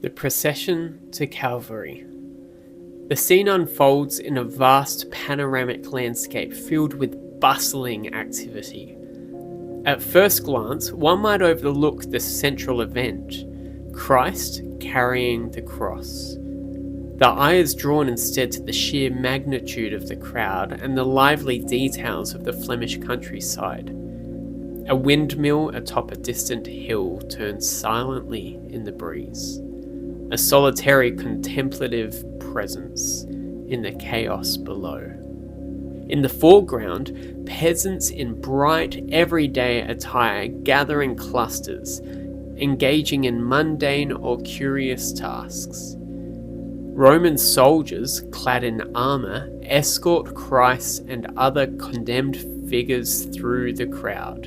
The procession to Calvary. The scene unfolds in a vast panoramic landscape filled with bustling activity. At first glance, one might overlook the central event, Christ carrying the cross. The eye is drawn instead to the sheer magnitude of the crowd and the lively details of the Flemish countryside. A windmill atop a distant hill turns silently in the breeze. A solitary contemplative presence in the chaos below. In the foreground, peasants in bright, everyday attire gather in clusters, engaging in mundane or curious tasks. Roman soldiers, clad in armour, escort Christ and other condemned figures through the crowd.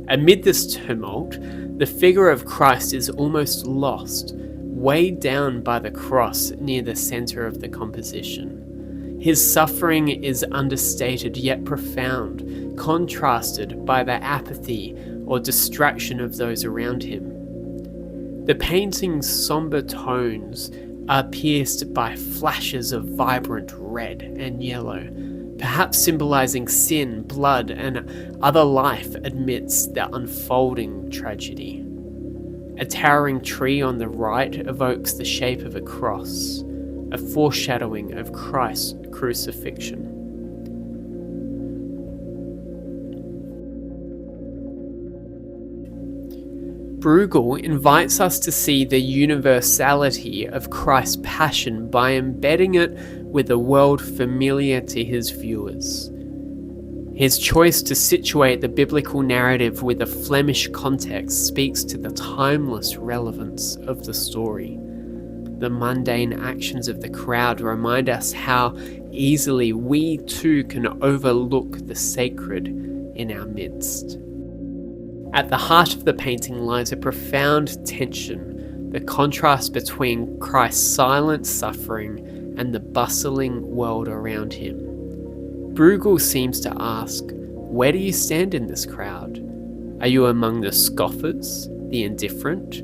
Amid this tumult, the figure of Christ is almost lost, weighed down by the cross near the centre of the composition. His suffering is understated yet profound, contrasted by the apathy or distraction of those around him. The painting's sombre tones are pierced by flashes of vibrant red and yellow, perhaps symbolizing sin, blood, and other life amidst the unfolding tragedy. A towering tree on the right evokes the shape of a cross, a foreshadowing of Christ's crucifixion. Bruegel invites us to see the universality of Christ's passion by embedding it with a world familiar to his viewers. His choice to situate the biblical narrative with a Flemish context speaks to the timeless relevance of the story. The mundane actions of the crowd remind us how easily we too can overlook the sacred in our midst. At the heart of the painting lies a profound tension, the contrast between Christ's silent suffering and the bustling world around him. Bruegel seems to ask, where do you stand in this crowd? Are you among the scoffers, the indifferent,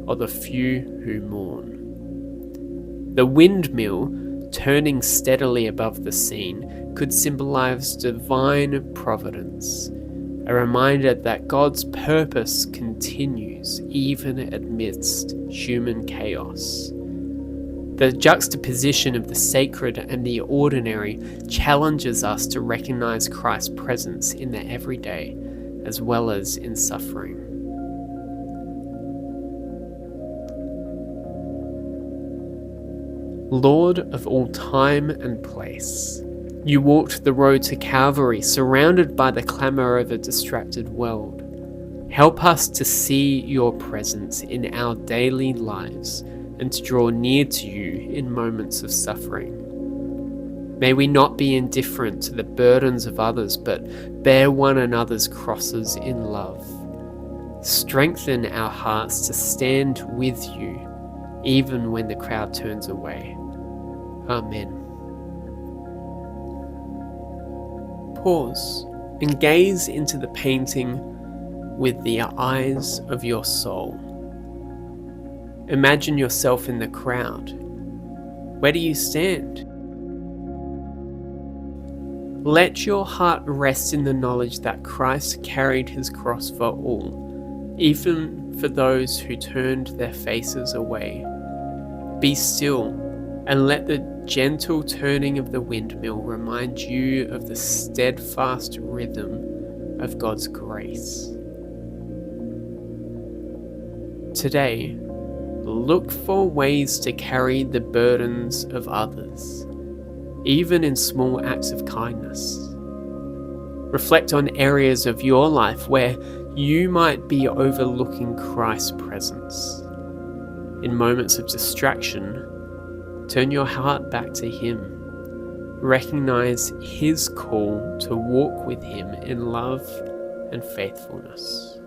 or the few who mourn? The windmill, turning steadily above the scene, could symbolize divine providence, a reminder that God's purpose continues even amidst human chaos. The juxtaposition of the sacred and the ordinary challenges us to recognize Christ's presence in the everyday as well as in suffering. Lord of all time and place, you walked the road to Calvary, surrounded by the clamour of a distracted world. Help us to see your presence in our daily lives and to draw near to you in moments of suffering. May we not be indifferent to the burdens of others, but bear one another's crosses in love. Strengthen our hearts to stand with you, even when the crowd turns away. Amen. Pause and gaze into the painting with the eyes of your soul. Imagine yourself in the crowd. Where do you stand? Let your heart rest in the knowledge that Christ carried his cross for all, even for those who turned their faces away. Be still and let the gentle turning of the windmill remind you of the steadfast rhythm of God's grace. Today, look for ways to carry the burdens of others, even in small acts of kindness. Reflect on areas of your life where you might be overlooking Christ's presence. In moments of distraction, turn your heart back to him. Recognize his call to walk with him in love and faithfulness.